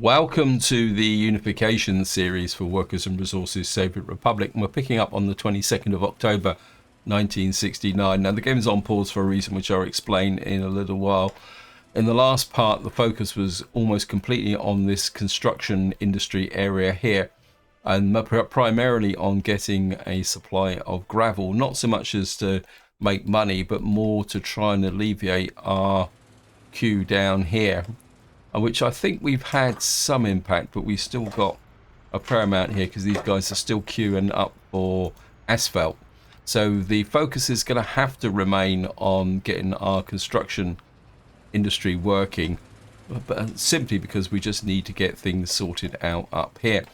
Welcome to the Unification series for Workers and Resources Soviet Republic. And we're picking up on the 22nd of October 1969. Now the game is on pause for a reason which I'll explain in a little while. In the last part, the focus was almost completely on this construction industry area here, and primarily on getting a supply of gravel, not so much as to make money, but more to try and alleviate our queue down here, which I think we've had some impact, but we've still got a fair amount here because these guys are still queuing up for asphalt. So the focus is going to have to remain on getting our construction industry working, but simply because we just need to get things sorted out up here.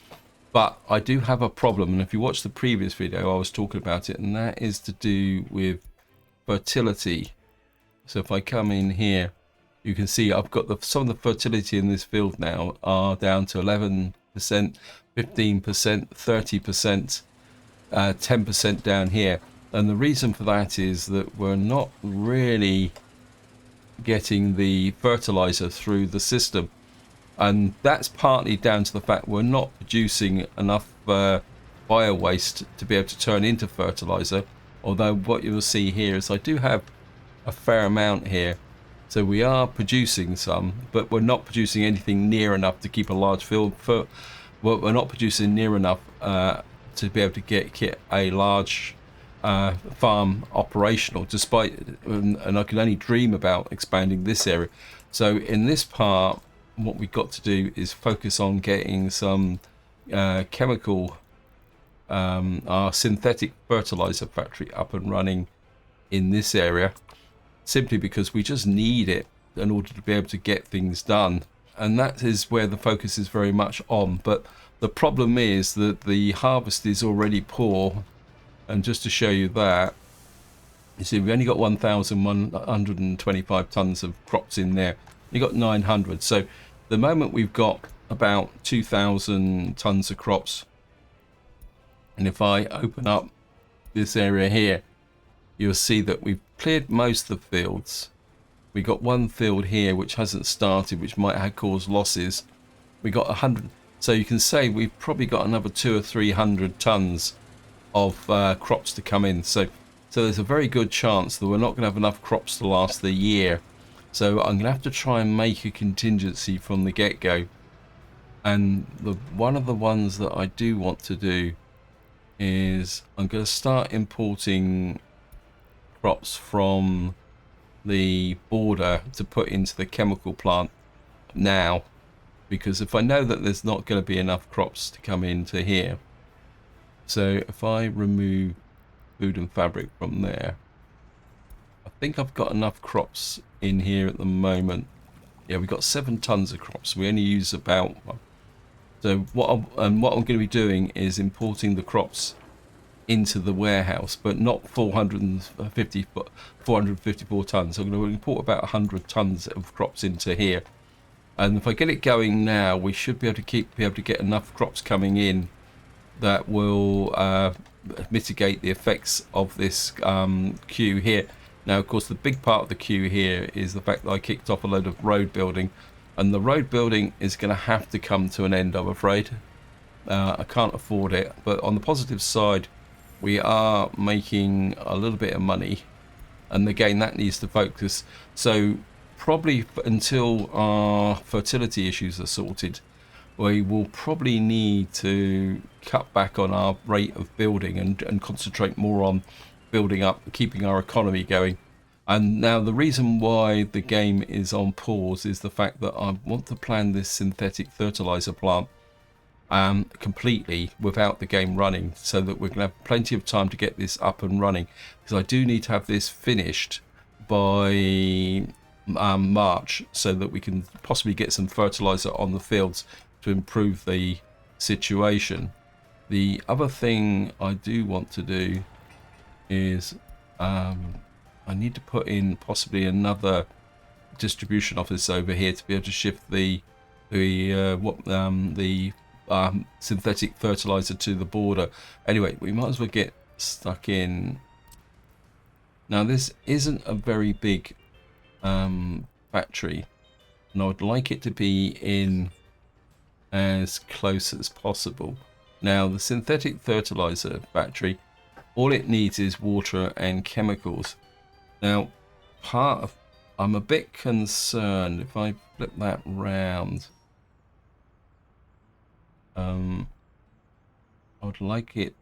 But I do have a problem, and if you watch the previous video I was talking about it, and that is to do with fertility. So if I come in here, you can see I've got some of the fertility in this field now are down to 11%, 15%, 30%, 10% down here. And the reason for that is that we're not really getting the fertilizer through the system. And that's partly down to the fact we're not producing enough bio waste to be able to turn into fertilizer. Although what you'll see here is I do have a fair amount here. So we are producing some, but we're not producing anything near enough to keep a large field. We're not producing near enough to be able to get a large farm operational, despite, and I can only dream about expanding this area. So in this part, what we've got to do is focus on getting some chemical, our synthetic fertilizer factory up and running in this area, simply because we just need it in order to be able to get things done. And that is where the focus is very much on. But the problem is that the harvest is already poor. And just to show you that, you see we've only got 1,125 tons of crops in there. You got 900. So the moment we've got about 2,000 tons of crops. And if I open up this area here, you'll see that we've cleared most of the fields. We got one field here which hasn't started, which might have caused losses. We got 100, so you can say we've probably got another 200 or 300 tons of crops to come in. So there's a very good chance that we're not going to have enough crops to last the year. So I'm going to have to try and make a contingency from the get-go. And one of the ones that I do want to do is I'm going to start importing crops from the border to put into the chemical plant now, because if I know that there's not going to be enough crops to come into here. So if I remove food and fabric from there, I think I've got enough crops in here at the moment. Yeah, we've got 7 tons of crops. We only use about one. So what I'm going to be doing is importing the crops into the warehouse, but not 454 tons. I'm going to import about 100 tons of crops into here, and if I get it going now, we should be able to get enough crops coming in that will mitigate the effects of this queue here. Now, of course, the big part of the queue here is the fact that I kicked off a load of road building, and the road building is going to have to come to an end, I'm afraid. I can't afford it, but on the positive side, we are making a little bit of money, and again that needs to focus. So probably until our fertility issues are sorted, we will probably need to cut back on our rate of building and concentrate more on building up, keeping our economy going. And now the reason why the game is on pause is the fact that I want to plan this synthetic fertilizer plant completely without the game running, so that we're going to have plenty of time to get this up and running, because I do need to have this finished by March, so that we can possibly get some fertilizer on the fields to improve the situation. The other thing I do want to do is I need to put in possibly another distribution office over here to be able to shift the synthetic fertilizer to the border. Anyway, we might as well get stuck in. Now this isn't a very big factory, and I would like it to be in as close as possible. Now, the synthetic fertilizer battery, all it needs is water and chemicals. Now, I'm a bit concerned if I flip that round. I would like it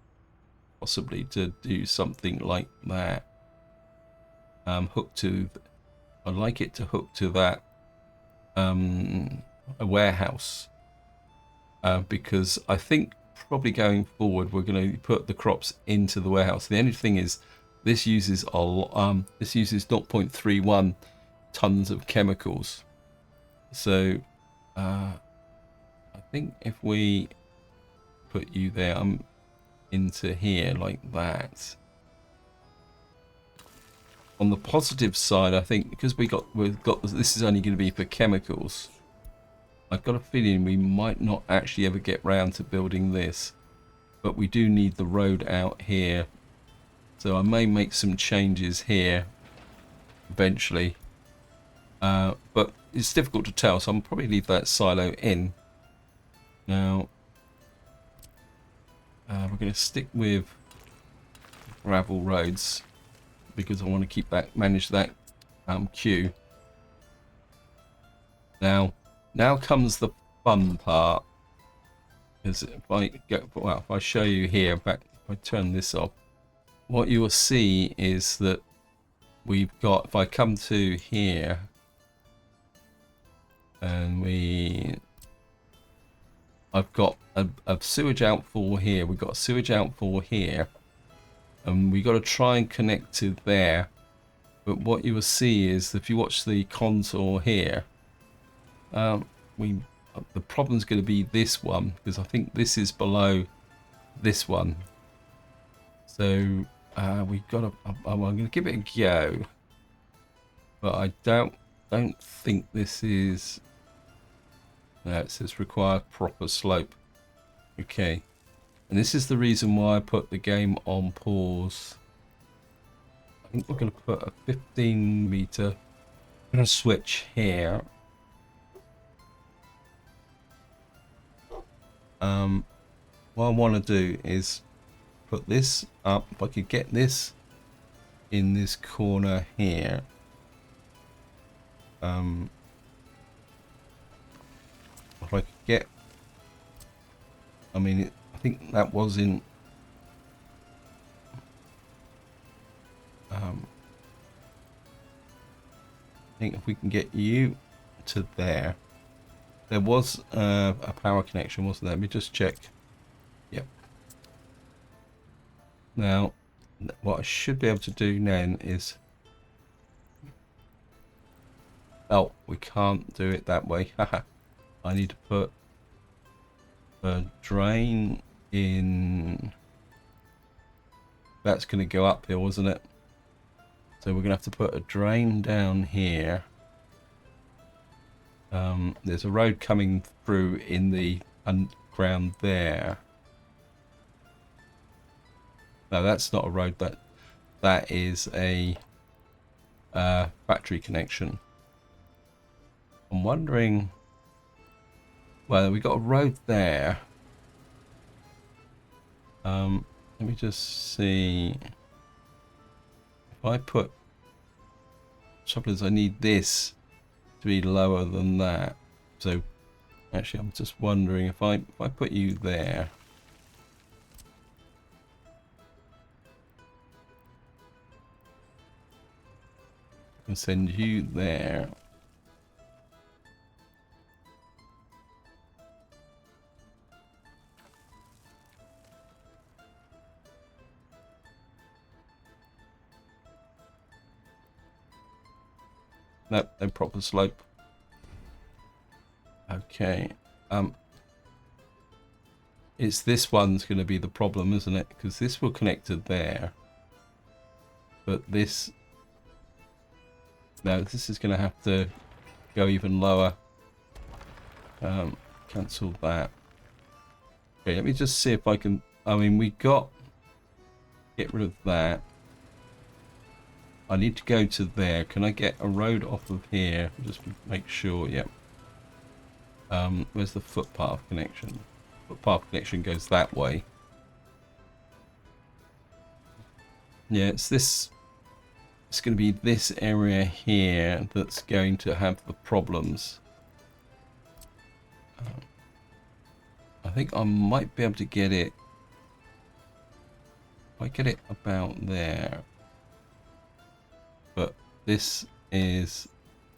possibly to do something like that. I'd like it to hook to that a warehouse, because I think probably going forward we're going to put the crops into the warehouse. The only thing is this uses 0.31 tons of chemicals, so I think if we put you there, into here like that. On the positive side, I think because we've got this is only going to be for chemicals, I've got a feeling we might not actually ever get round to building this, but we do need the road out here, so I may make some changes here eventually, but it's difficult to tell, so I'll probably leave that silo in. Now we're going to stick with gravel roads because I want to keep that, manage that queue. Now comes the fun part, because if I show you here, if I turn this off, what you will see is that we've got, if I come to here and I've got a sewage outfall here, we've got a sewage outfall here, and we got to try and connect to there. But what you will see is if you watch the contour here, the problem's going to be this one, because I think this is below this one. So we've got to, I'm going to give it a go, but I don't think this is. No, it says require proper slope. Okay, and this is the reason why I put the game on pause. I think we're going to put a 15 meter. I'm going to switch here. What I want to do is put this up. If I could get this in this corner here. If I could get, I mean, I think that was in. I think if we can get you to there. There was a power connection, wasn't there? Let me just check. Yep. Now, what I should be able to do then is... Oh, we can't do it that way. Haha. I need to put a drain in... That's going to go uphill, wasn't it? So we're going to have to put a drain down here. There's a road coming through in the underground there. No, that's not a road. That is a battery connection. I'm wondering. Well, we got a road there. Let me just see. If I put. Trouble is, I need this to be lower than that. So actually I'm just wondering if I put you there, and send you there, no proper slope. Okay, it's this one's going to be the problem, isn't it? Because this will connect to there, but this, no, this is going to have to go even lower. Cancel that. Okay, let me just see if I can. I mean, we got, get rid of that. I need to go to there. Can I get a road off of here? Just make sure. Yep. Where's the footpath connection? Footpath connection goes that way. Yeah, it's this. It's going to be this area here that's going to have the problems. I think I might be able to get it. I get it about there. But this is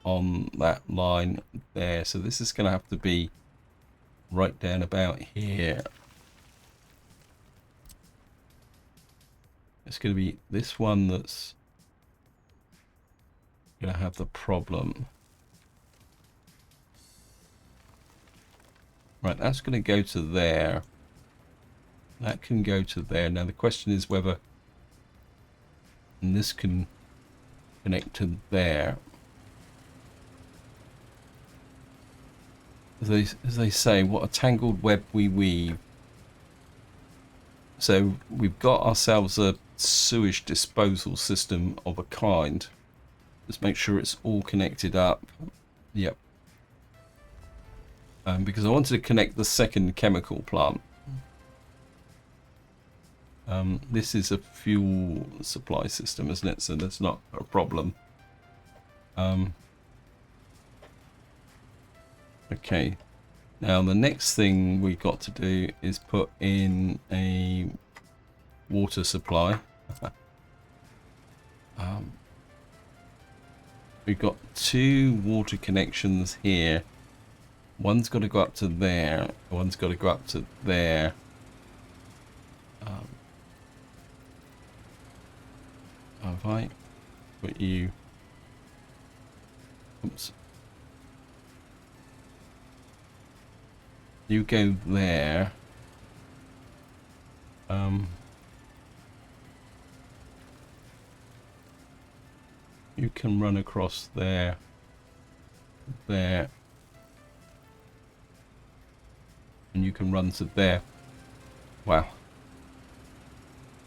on that line there, so this is going to have to be right down about here. It's going to be this one that's going to have the problem. Right, that's going to go to there. That can go to there. Now the question is whether this can connect to there. As they say, what a tangled web we weave. So we've got ourselves a sewage disposal system of a kind. Let's make sure it's all connected up. Yep. Because I wanted to connect the second chemical plant. This is a fuel supply system, isn't it? So that's not a problem. Okay. Now the next thing we've got to do is put in a water supply. We've got 2 water connections here. One's got to go up to there. One's got to go up to there. Have I put you? Oops. You go there. You can run across there. There. And you can run to there. Wow.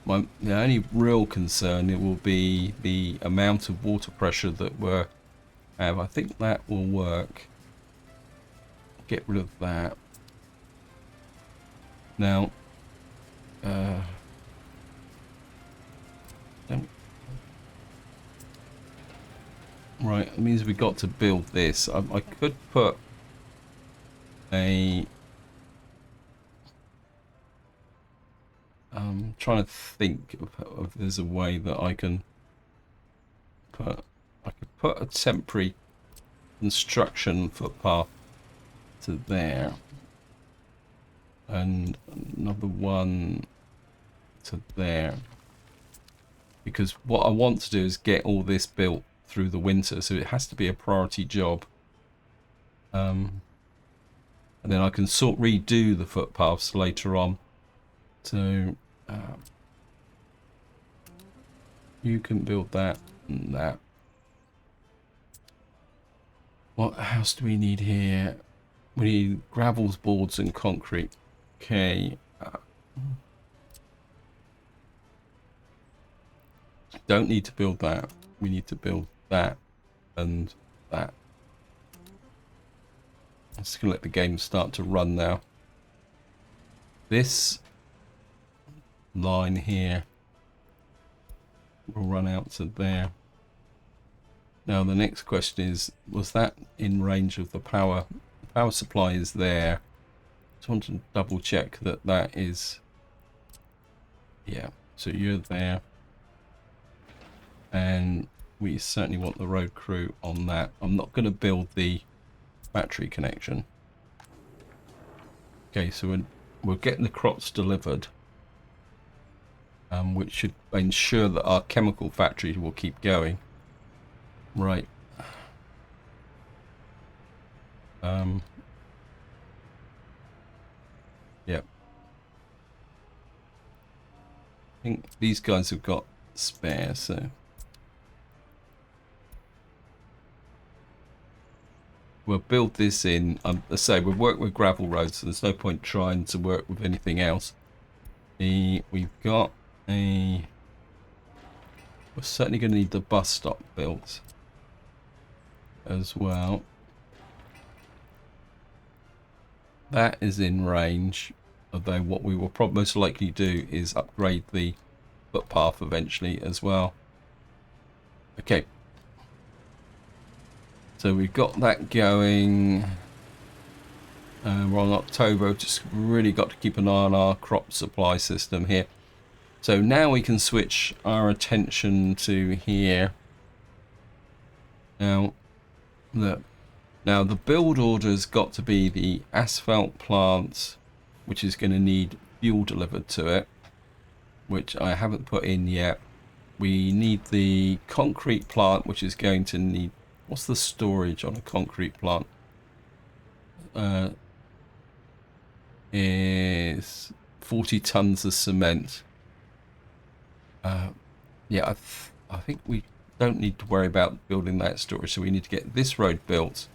The only real concern it will be the amount of water pressure that we have. I think that will work. Get rid of that. Now, right, it means we got to build this. I could put a. I'm trying to think of there's a way that I can put. I could put a temporary construction footpath to there, and another one to there. Because what I want to do is get all this built through the winter, so it has to be a priority job. And then I can redo the footpaths later on. So you can build that and that. What else do we need here? We need gravels, boards, and concrete. Okay. Don't need to build that. We need to build that and that. I'm just gonna let the game start to run now. This line here will run out to there. Now the next question is, was that in range of the power? The power supply is there. Just want to double check that that is, yeah, so you're there. And we certainly want the road crew on that. I'm not going to build the battery connection. Okay, so we're getting the crops delivered, which should ensure that our chemical factory will keep going. Right. Yep. I think these guys have got spare, so we'll build this in. Let's say we'll work with gravel roads, so there's no point trying to work with anything else. We've got a. We're certainly going to need the bus stop built as well. that is in range, although what we will probably most likely do is upgrade the footpath eventually as well. Okay, so we've got that going. We're on October, just really got to keep an eye on our crop supply system here. So now we can switch our attention to here. Now the build order's got to be the asphalt plant, which is going to need fuel delivered to it, which I haven't put in yet. We need the concrete plant, which is going to need... What's the storage on a concrete plant? Is 40 tons of cement. Yeah, I think we don't need to worry about building that storage, so we need to get this road built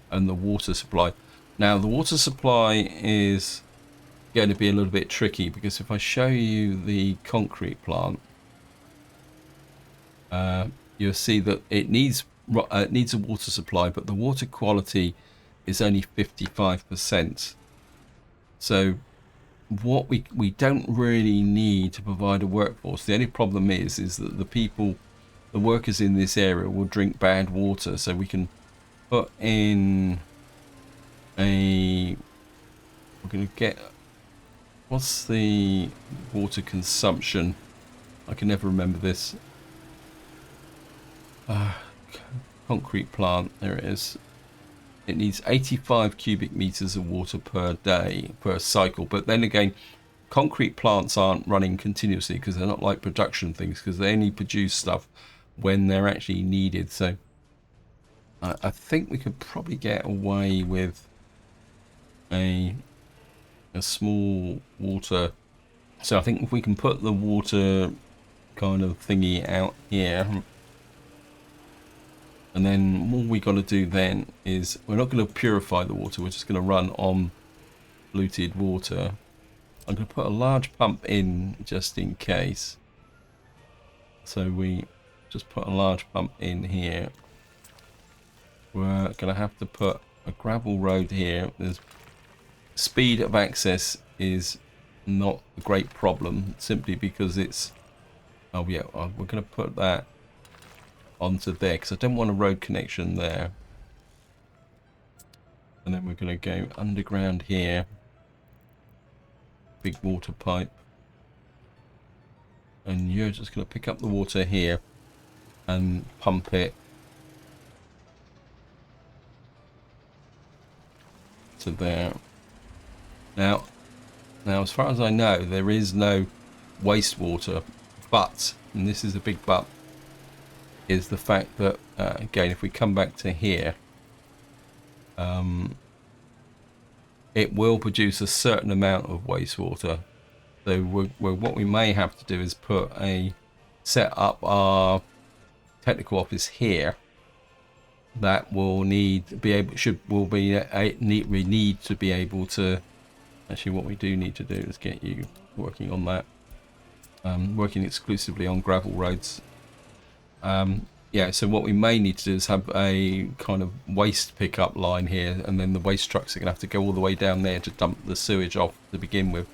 and the water supply. Now the water supply is going to be a little bit tricky, because if I show you the concrete plant, you'll see that it needs a water supply, but the water quality is only 55%. So what we don't really need to provide a workforce. The only problem is that the workers in this area will drink bad water. So we can put in we're going to get, what's the water consumption? I can never remember this. Concrete plant, there it is. It needs 85 cubic meters of water per day, per cycle. But then again, concrete plants aren't running continuously, because they're not like production things, because they only produce stuff when they're actually needed. So I think we could probably get away with a small water. So I think if we can put the water kind of thingy out here, and then all we got to do then is, we're not going to purify the water, we're just going to run on polluted water. I'm going to put a large pump in just in case. So we just put a large pump in here. We're going to have to put a gravel road here. There's speed of access is not a great problem, simply because it's... Oh yeah, we're going to put that onto there, because I don't want a road connection there. And then we're going to go underground here, big water pipe, and you're just going to pick up the water here and pump it to there. Now as far as I know, there is no wastewater, but, and this is a big but, is the fact that again, if we come back to here, it will produce a certain amount of wastewater. So what we may have to do is set up our technical office here. That will need to be able to. Actually, what we do need to do is get you working on that. Working exclusively on gravel roads. Yeah, so what we may need to do is have a kind of waste pickup line here, and then the waste trucks are going to have to go all the way down there to dump the sewage off to begin with.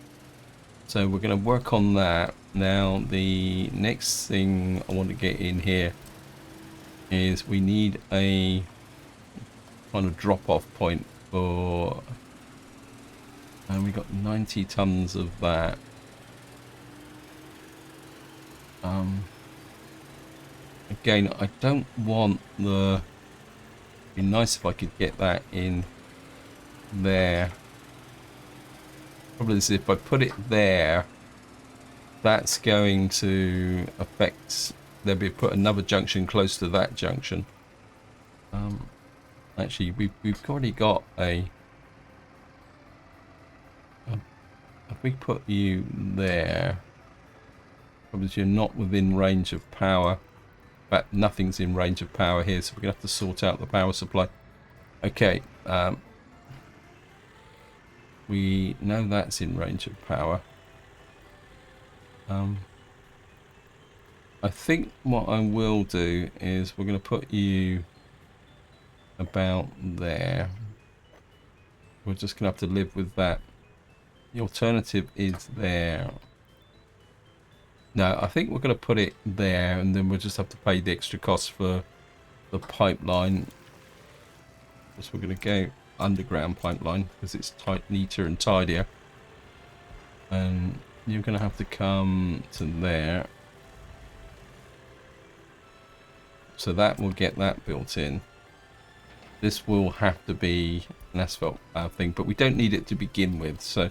So we're going to work on that. Now the next thing I want to get in here is we need a kind of drop-off point for... And we got 90 tons of that. Again, I don't want the... It'd be nice if I could get that in there. Problem is, if I put it there, that's going to affect... There'll be put another junction close to that junction. Actually, we've already got a... If we put you there, probably you're not within range of power. But nothing's in range of power here, so we're going to have to sort out the power supply. Okay, we know that's in range of power. I think what I will do is we're going to put you about there. We're just going to have to live with that. The alternative is there. No, I think we're going to put it there, and then we'll just have to pay the extra cost for the pipeline. So we're going to go underground pipeline because it's neater and tidier. And you're going to have to come to there. So that will get that built in. This will have to be an asphalt thing, but we don't need it to begin with. So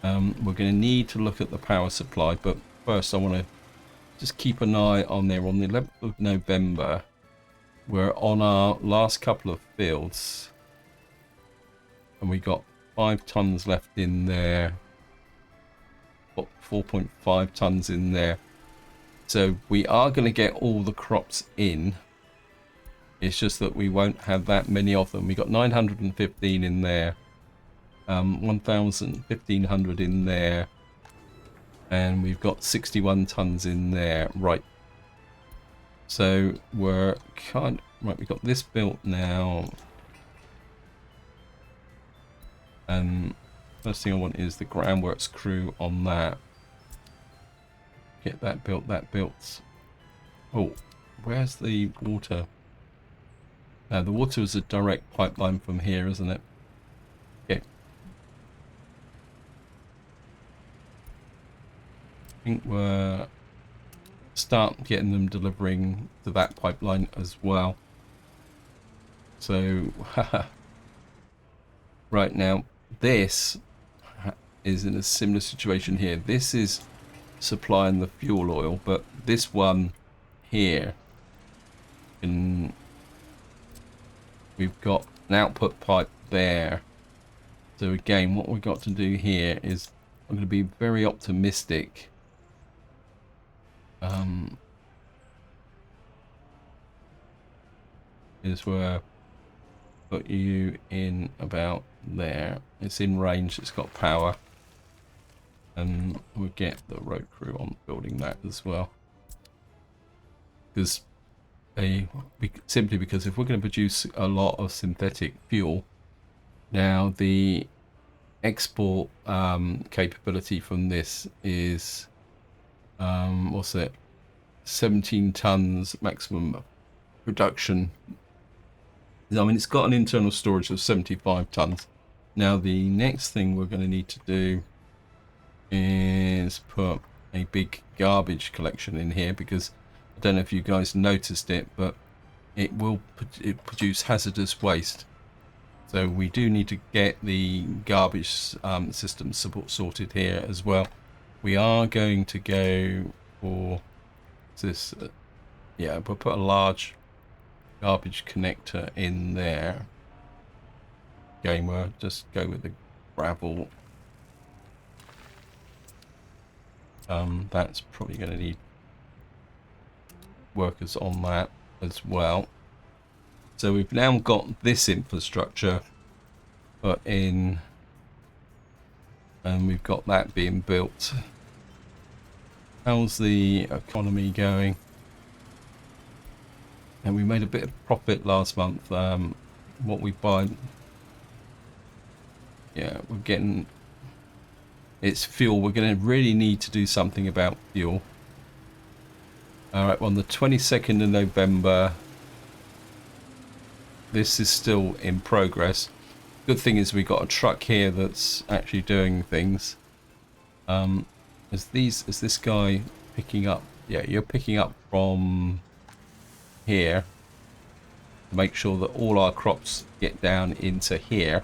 we're going to need to look at the power supply. But first I want to just keep an eye on there. On the 11th of November, we're on our last couple of fields. And we got 5 tons left in there. Got 4.5 tons in there. So we are going to get all the crops in. It's just that we won't have that many of them. We got 915 in there, 1,500 in there, and we've got 61 tons in there. Right. So we're right. We've got this built now, and first thing I want is the groundworks crew on that. Get that built. That built. Oh, where's the water? The water is a direct pipeline from here, isn't it? Okay. I think we're start getting them delivering to that pipeline as well. So, right now, this is in a similar situation here. This is supplying the fuel oil, but this one here can... We've got an output pipe there. So again, what we've got to do here is I'm going to be very optimistic. Is where put you in about there. It's in range, it's got power. And we'll get the road crew on building that as well. Because simply because if we're going to produce a lot of synthetic fuel, now the export capability from this is what's it, 17 tons maximum production. I mean, it's got an internal storage of 75 tons. Now the next thing we're going to need to do is put a big garbage collection in here, because I don't know if you guys noticed it, but it will produce hazardous waste. So we do need to get the garbage system sorted here as well. We are going to go for this. Yeah, we'll put a large garbage connector in there. Again, we'll just go with the gravel. That's probably going to need workers on that as well. So we've now got this infrastructure put in, and we've got that being built. How's the economy going? And we made a bit of profit last month. What we buy, yeah, we're getting, it's fuel. We're going to really need to do something about fuel. Alright, on the 22nd of November, this is still in progress. Good thing is we got a truck here that's actually doing things. Is this guy picking up? Yeah, you're picking up from here to make sure that all our crops get down into here.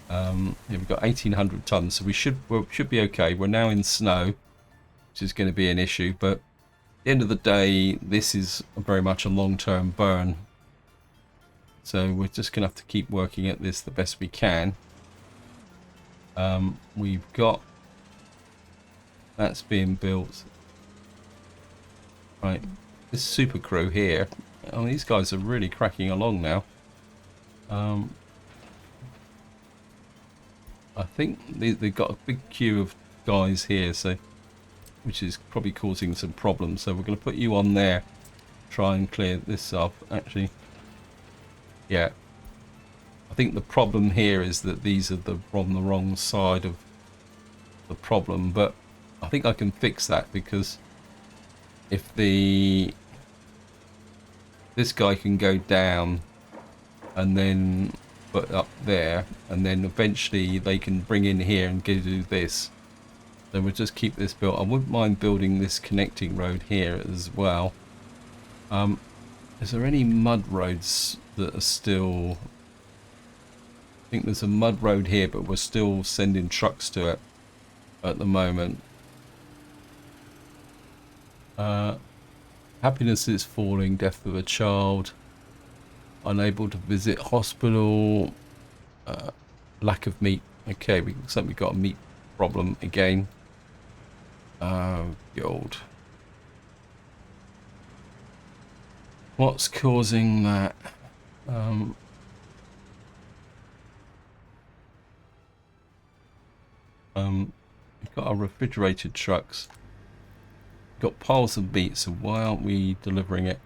Yeah, we've got 1,800 tons, so we should be okay. We're now in snow, which is going to be an issue, but at the end of the day, this is very much a long-term burn. So we're just going to have to keep working at this the best we can. We've got... That's being built. Right, this super crew here. Oh, these guys are really cracking along now. I think they've got a big queue of guys here, so which is probably causing some problems. So we're going to put you on there. Try and clear this up. Actually, yeah. I think the problem here is that these are on the wrong side of the problem, but I think I can fix that, because if this guy can go down and then put up there, and then eventually they can bring in here and do this, then we'll just keep this built. I wouldn't mind building this connecting road here as well. Is there any mud roads that are still... I think there's a mud road here, but we're still sending trucks to it at the moment. Happiness is falling, death of a child, unable to visit hospital, lack of meat. Okay, looks like we've got a meat problem again. Gold. What's causing that? We've got our refrigerated trucks. We've got piles of meat, so why aren't we delivering it?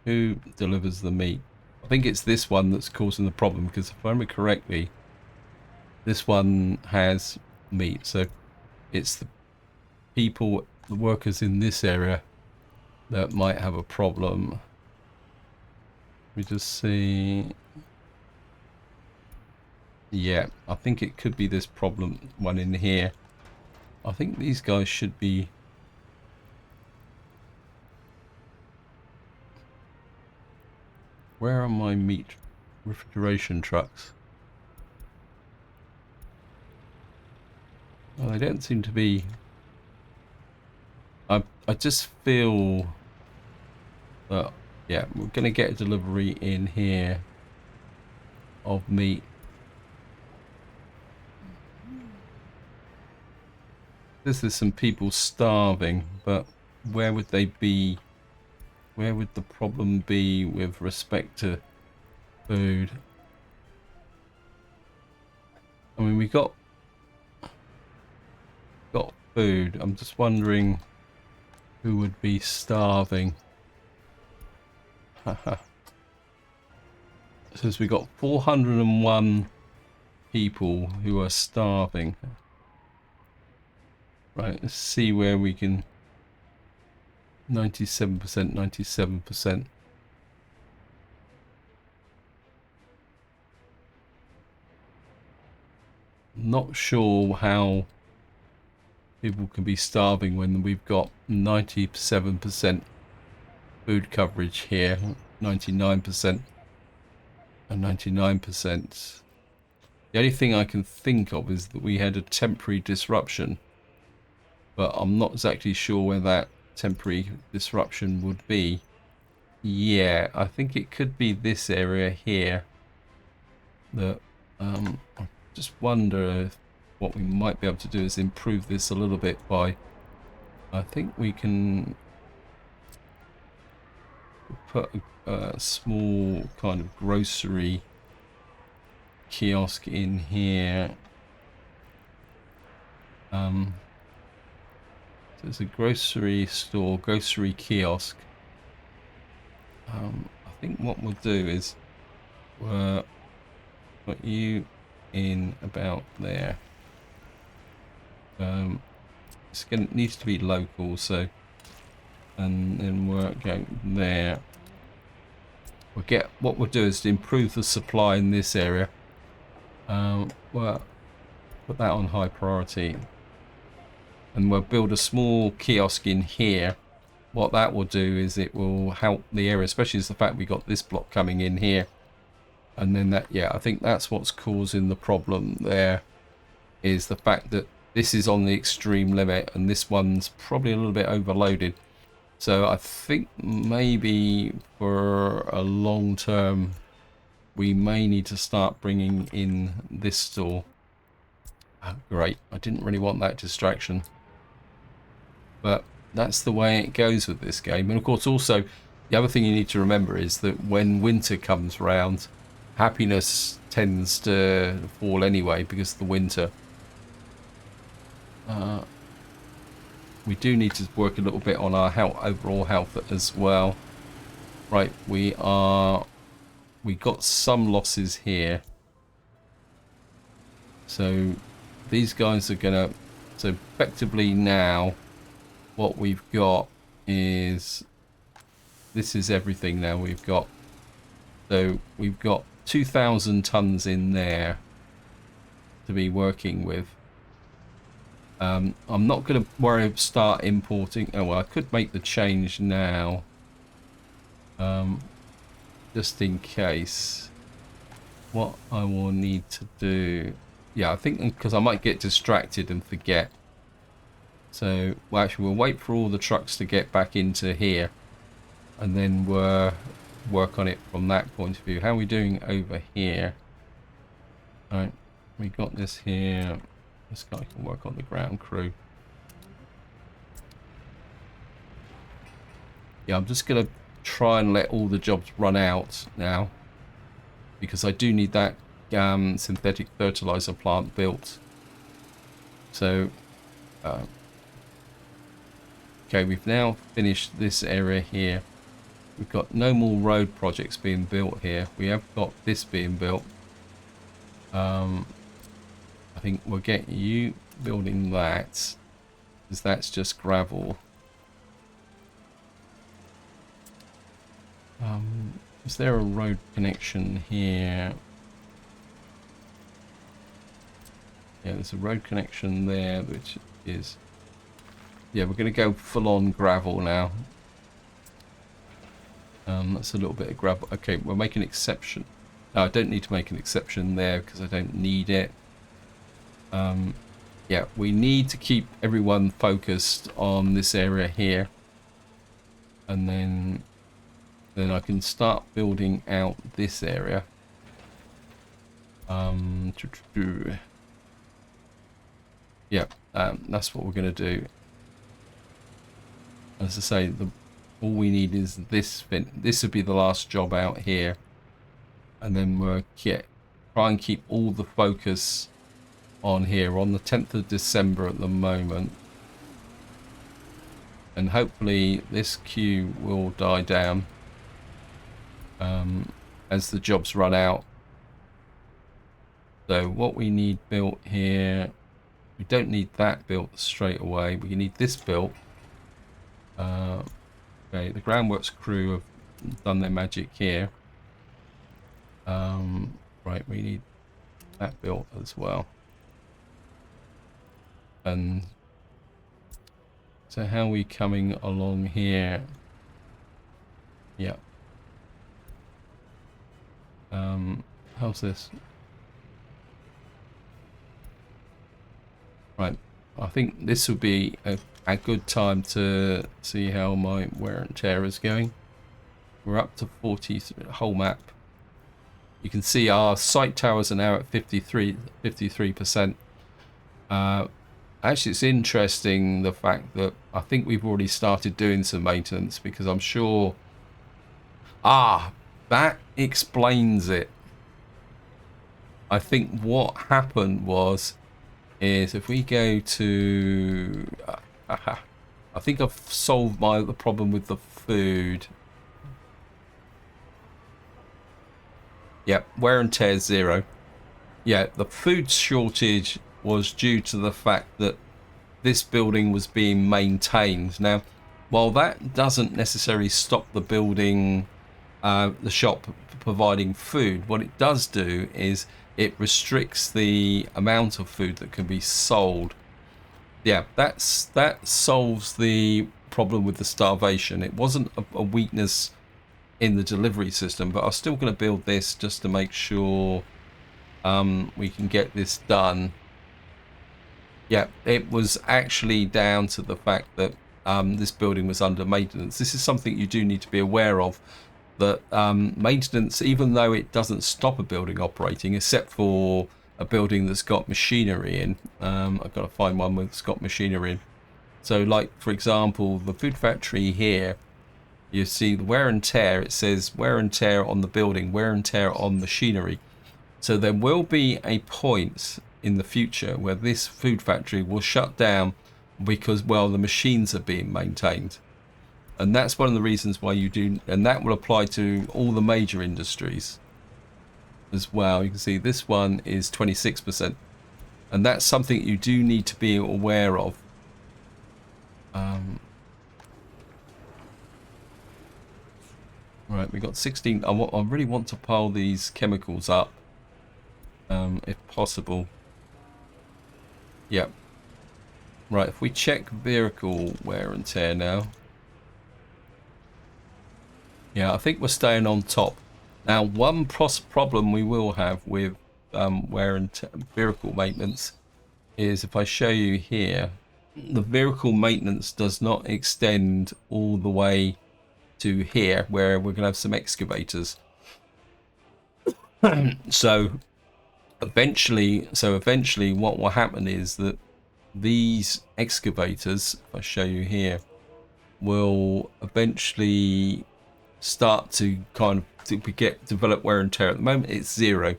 Who delivers the meat? I think it's this one that's causing the problem, because if I remember correctly, this one has meat, so it's the people, the workers in this area that might have a problem. We just see... Yeah, I think it could be this problem one in here. I think these guys should be... Where are my meat refrigeration trucks? Well, they don't seem to be... I just feel that, yeah, we're going to get a delivery in here of meat. There's some people starving, but where would they be? Where would the problem be with respect to food? I mean, we got food. I'm just wondering who would be starving. Says we got 401 people who are starving. Right, let's see where we can... 97%, 97%. Not sure how people can be starving when we've got 97% food coverage here, 99% and 99%. The only thing I can think of is that we had a temporary disruption, but I'm not exactly sure where that temporary disruption would be. Yeah, I think it could be this area here. That I just wonder if what we might be able to do is improve this a little bit by... I think we can put a small kind of grocery kiosk in here. There's a grocery store, grocery kiosk. I think what we'll do is put you in about there. It needs to be local, so, and then work out there. What we'll do is improve the supply in this area. Well, put that on high priority. And we'll build a small kiosk in here. What that will do is it will help the area, especially as the fact we got this block coming in here. And then that, yeah, I think that's what's causing the problem there, is the fact that this is on the extreme limit and this one's probably a little bit overloaded. So I think maybe for a long term, we may need to start bringing in this store. Oh, great, I didn't really want that distraction. But that's the way it goes with this game. And of course also, the other thing you need to remember is that when winter comes round, happiness tends to fall anyway because of the winter. we do need to work a little bit on our health, overall health as well. Right, we got some losses here. So these guys are gonna, so effectively now what we've got is, this is everything now we've got. So we've got 2,000 tons in there to be working with. I'm not going to worry about start importing. Oh well, I could make the change now, just in case. What I will need to do, yeah, I think because I might get distracted and forget. So, well, actually, we'll wait for all the trucks to get back into here, and then we'll work on it from that point of view. How are we doing over here? All right, we got this here. This guy can work on the ground crew. Yeah, I'm just gonna try and let all the jobs run out now, because I do need that synthetic fertilizer plant built. So, okay, we've now finished this area here. We've got no more road projects being built here. We have got this being built. I think we'll get you building that, because that's just gravel. Is there a road connection here? Yeah, there's a road connection there, which is... Yeah, we're going to go full-on gravel now. That's a little bit of gravel. Okay, we'll make an exception. No, I don't need to make an exception there because I don't need it. Yeah, we need to keep everyone focused on this area here, and then I can start building out this area. Yeah, that's what we're going to do. As I say, all we need is this. This would be the last job out here, and then we'll try and keep all the focus on here on the 10th of December at the moment, and hopefully this queue will die down as the jobs run out. So what we need built here, we don't need that built straight away. We need this built. Okay, the groundworks crew have done their magic here. Right, we need that built as well. And so how are we coming along here? Yeah. How's this? Right, I think this would be a good time to see how my wear and tear is going. We're up to 40, whole map. You can see our site towers are now at 53%. Actually, it's interesting the fact that I think we've already started doing some maintenance, because I'm sure... that explains it. I think what happened is if we go to... I think I've solved the problem with the food. Yep, wear and tear 0. Yeah, the food shortage was due to the fact that this building was being maintained. Now, while that doesn't necessarily stop the building, the shop providing food, what it does do is it restricts the amount of food that can be sold. Yeah, that solves the problem with the starvation. It wasn't a weakness in the delivery system, but I'm still going to build this just to make sure we can get this done. Yeah, it was actually down to the fact that this building was under maintenance. This is something you do need to be aware of, that maintenance, even though it doesn't stop a building operating, except for a building that's got machinery in. I've got to find one that's got machinery in. So like, for example, the food factory here, you see the wear and tear. It says wear and tear on the building, wear and tear on machinery. So there will be a point in the future where this food factory will shut down because, well, the machines are being maintained. And that's one of the reasons why you do, and that will apply to all the major industries as well. You can see this one is 26%, and that's something you do need to be aware of. Right, we got 16. I really want to pile these chemicals up, if possible. Yep. Right, if we check vehicle wear and tear now. Yeah, I think we're staying on top. Now, one problem we will have with wear and vehicle maintenance is, if I show you here, the vehicle maintenance does not extend all the way to here, where we're going to have some excavators. So eventually what will happen is that these excavators, if I show you here, will eventually start to kind of develop wear and tear. At the moment it's 0,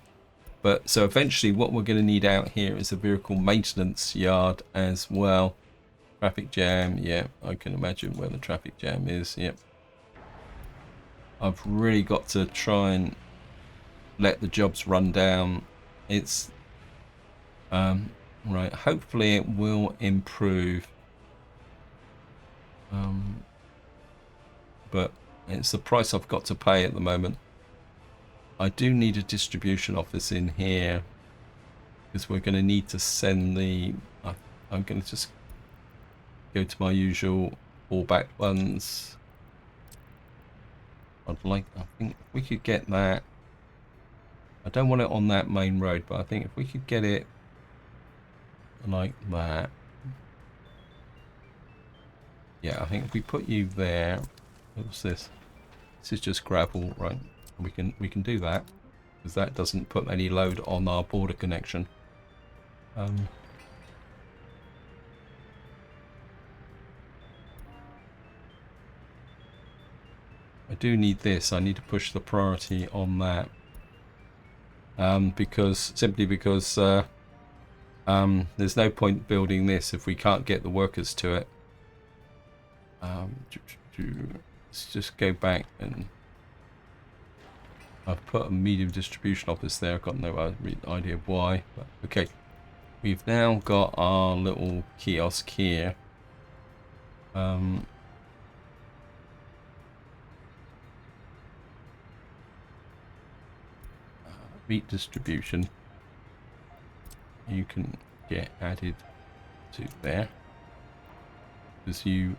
but so eventually what we're going to need out here is a vehicle maintenance yard as well. Traffic jam, yeah, I can imagine where the traffic jam is. Yep. I've really got to try and let the jobs run down. It's right, hopefully it will improve, but it's the price I've got to pay at the moment. I do need a distribution office in here, because we're going to need to send the I'm going to just go to my usual fallback ones. I think if we could get that, I don't want it on that main road, but I think if we could get it like that, yeah, I think if we put you there, what's this? This is just gravel, right? We can do that, because that doesn't put any load on our border connection. I do need this. I need to push the priority on that, because there's no point building this if we can't get the workers to it. Let's just go back, and I've put a medium distribution office there. I've got no idea why, but okay. We've now got our little kiosk here. Meat distribution, you can get added to there, because you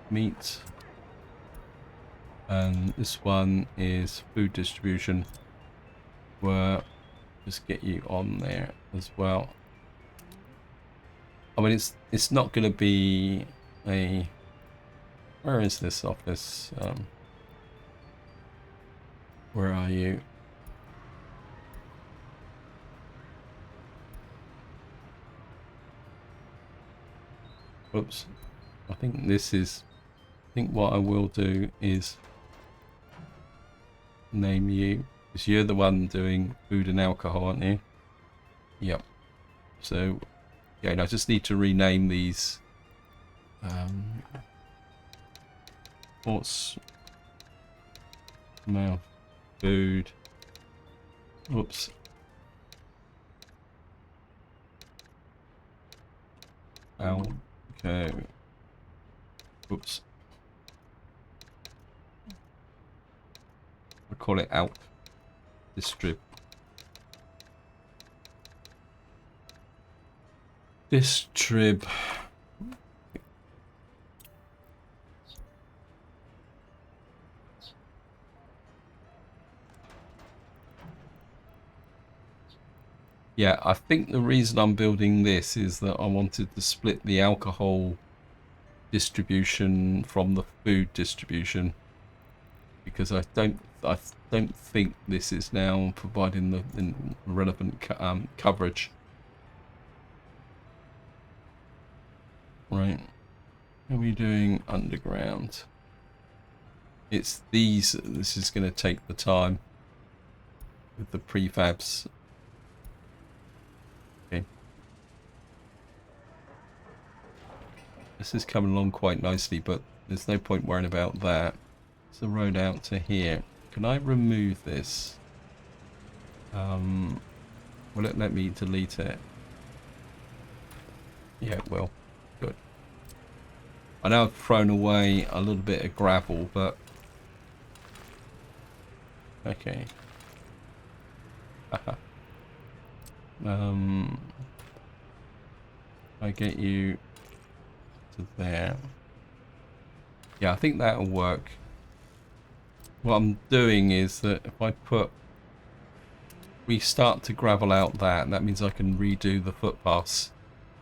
meat, and this one is food distribution, where just get you on there as well. I mean, it's not going to be a, where is this office? Where are you? Oops. I think what I will do is name you, because you're the one doing food and alcohol, aren't you? Yep. So, yeah, I just need to rename these. What's mouth food? Whoops. Okay. Oops. I call it out. Distrib. Yeah, I think the reason I'm building this is that I wanted to split the alcohol distribution from the food distribution, because I don't think this is now providing the relevant coverage. Right, what are we doing underground? It's these. This is going to take the time with the prefabs. Okay. This is coming along quite nicely, but there's no point worrying about that. It's the road out to here. Can I remove this? Will it let me delete it? Yeah, it will. Good. I know I've thrown away a little bit of gravel, but okay. I get you to there. Yeah, I think that'll work. What I'm doing is that if I put, we start to gravel out that means I can redo the footpaths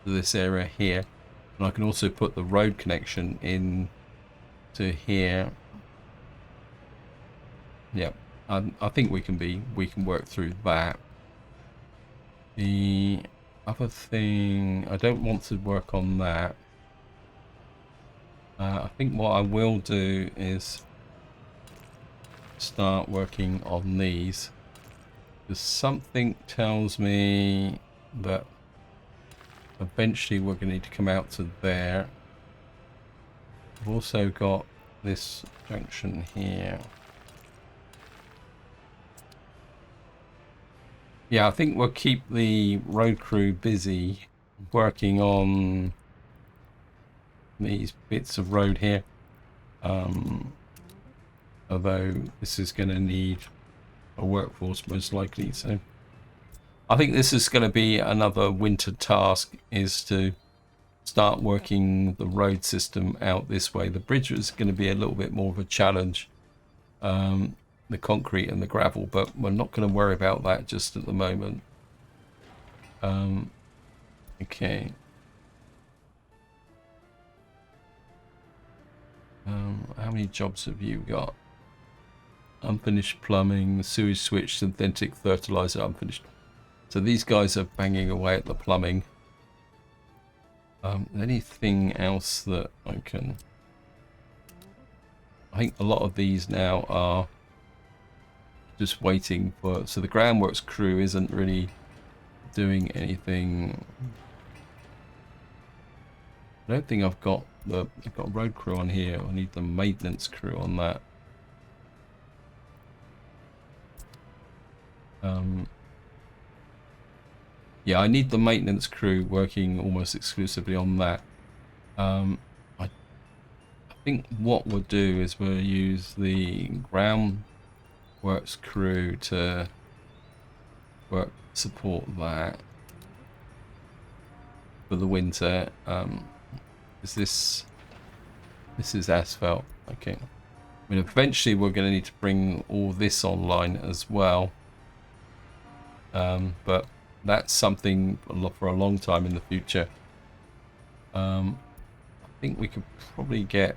to this area here, and I can also put the road connection in to here. Yep, I think we can work through that. The other thing, I don't want to work on that. I think what I will do is start working on these, because something tells me that eventually we're going to need to come out to there. I've also got this junction here. Yeah, I think we'll keep the road crew busy working on these bits of road here. Although this is going to need a workforce most likely, so I think this is going to be another winter task, is to start working the road system out this way. The bridge is going to be a little bit more of a challenge, the concrete and the gravel, but we're not going to worry about that just at the moment. Okay. How many jobs have you got? Unfinished plumbing, sewage switch, synthetic fertilizer, unfinished. So these guys are banging away at the plumbing. Anything else that I can... I think a lot of these now are just waiting for... So the groundworks crew isn't really doing anything. I don't think I've got a road crew on here. I need the maintenance crew on that. Yeah, I need the maintenance crew working almost exclusively on that. I think what we'll do is we'll use the groundworks crew to support that for the winter. This is asphalt. Okay. I mean, eventually we're going to need to bring all this online as well. But that's something for a long time in the future. I think we could probably get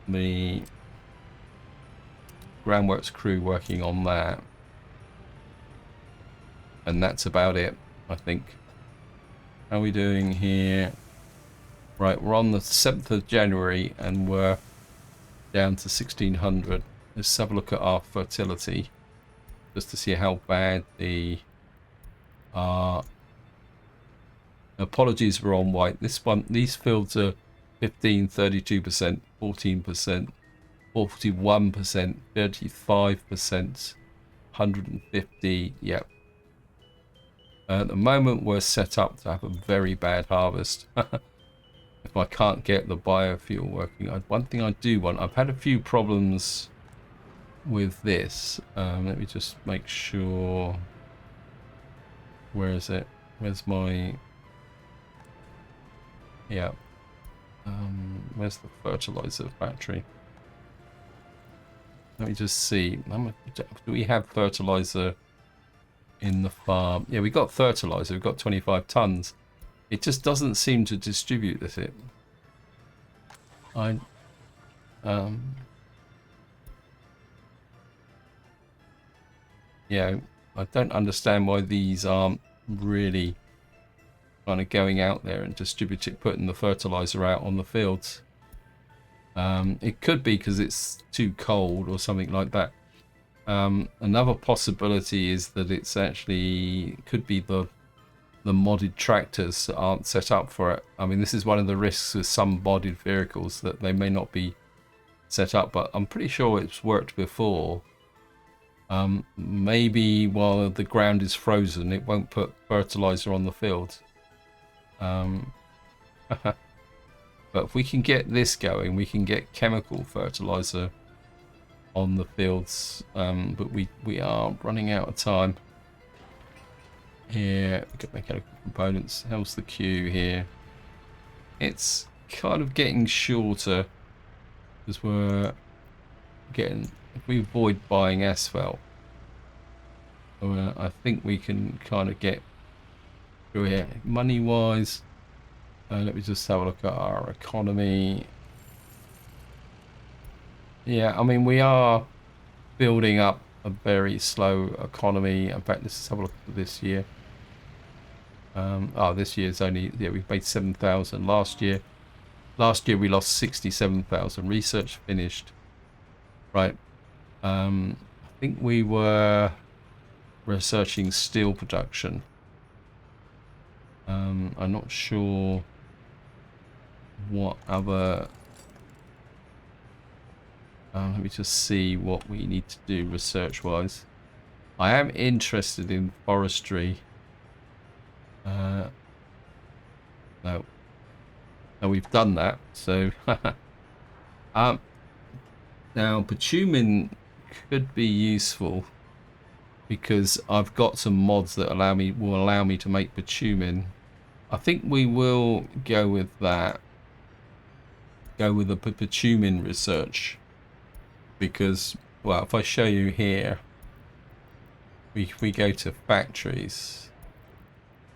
the groundworks crew working on that. And that's about it, I think. How are we doing here? Right, we're on the 7th of January and we're down to 1600. Let's have a look at our fertility, just to see how bad the apologies were on white. These fields are 15, 32%, 14%, 41%, 35%, 150. Yep. At the moment we're set up to have a very bad harvest. If I can't get the biofuel working. One thing I do want, I've had a few problems with this. Let me just make sure. Where is it? Where's my... Yeah. Where's the fertilizer factory? Let me just see. How much do we have fertilizer in the farm? Yeah, we got fertilizer. We've got 25 tons. It just doesn't seem to distribute this. Yeah, I don't understand why these aren't really kind of going out there and putting the fertilizer out on the fields. It could be because it's too cold or something like that. Another possibility is that it's actually could be the the modded tractors aren't set up for it. I mean, this is one of the risks with some modded vehicles, that they may not be set up, but I'm pretty sure it's worked before. Maybe while the ground is frozen, it won't put fertilizer on the field. But if we can get this going, we can get chemical fertilizer on the fields. But we are running out of time. Here, we got mechanical components. How's the queue here? It's kind of getting shorter because we're getting. If we avoid buying asphalt, I think we can kind of get through here. Money wise, let me just have a look at our economy. Yeah, I mean, we are building up a very slow economy. In fact, let's have a look at this year. This year's only, yeah, we've made 7,000 last year. Last year we lost 67,000. Research finished. Right. I think we were researching steel production. I'm not sure what other... let me just see what we need to do research-wise. I am interested in forestry. No. No, we've done that. So, now bitumen could be useful because I've got some mods that will allow me to make bitumen. I think we will go with that. Go with the bitumen research because, well, if I show you here, we go to factories.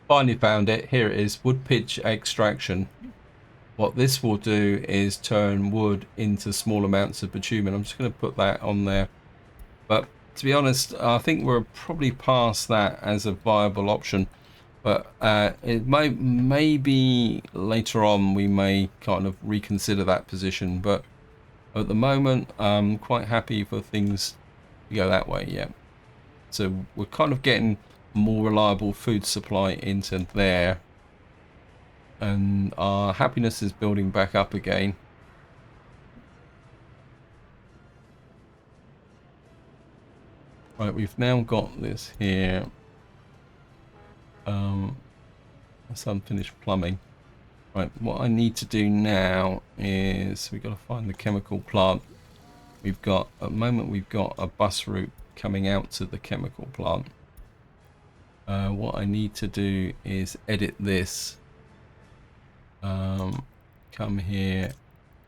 Finally found it. Here it is. Wood pitch extraction. What this will do is turn wood into small amounts of bitumen. I'm just going to put that on there. But to be honest, I think we're probably past that as a viable option. But it maybe later on we may kind of reconsider that position. But at the moment, I'm quite happy for things to go that way. Yeah. So we're kind of getting more reliable food supply into there, and our happiness is building back up again. Right, we've now got this here. That's unfinished plumbing. Right, what I need to do now is we've got to find the chemical plant. We've got, at the moment, we've got a bus route coming out to the chemical plant. What I need to do is edit this. Come here,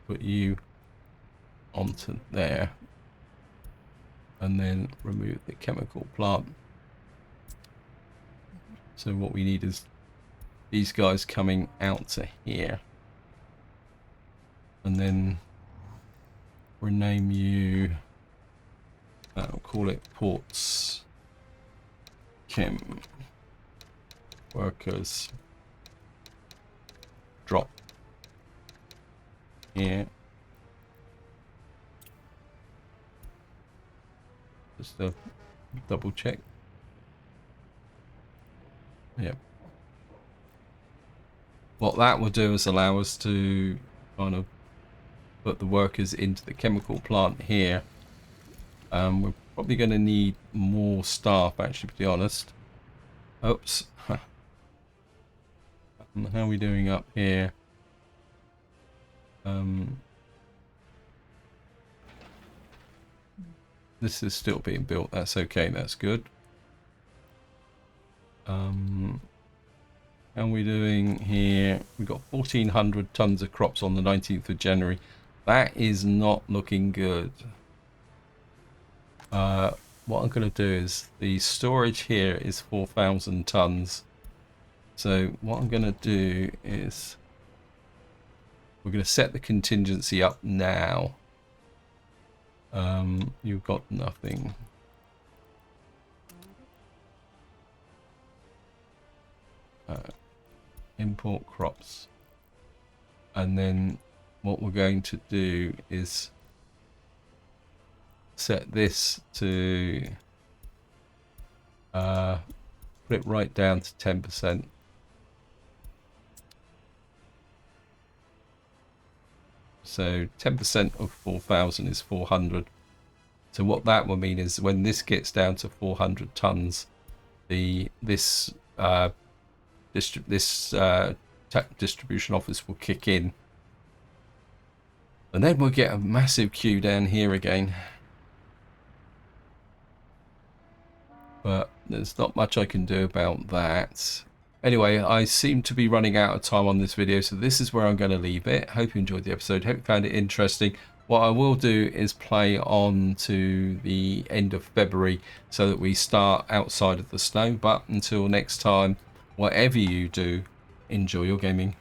put you onto there, and then remove the chemical plant. So what we need is these guys coming out to here, and then rename you. I'll call it ports. Chem workers drop here. Just to double check. Yep. What that will do is allow us to kind of put the workers into the chemical plant here. We're probably going to need more staff, actually, to be honest. Oops. How are we doing up here? This is still being built. That's okay. That's good. How are we doing here? We've got 1,400 tons of crops on the 19th of January. That is not looking good. What I'm going to do is the storage here is 4,000 tons. So what I'm going to do is we're going to set the contingency up now. You've got nothing. Import crops. And then what we're going to do is set this to put it right down to 10%. So 10% of 4,000 is 400. So what that will mean is when this gets down to 400 tons, this distribution office will kick in, and then we'll get a massive queue down here again. But there's not much I can do about that. Anyway, I seem to be running out of time on this video, so this is where I'm going to leave it. Hope you enjoyed the episode. Hope you found it interesting. What I will do is play on to the end of February so that we start outside of the snow. But until next time, whatever you do, enjoy your gaming.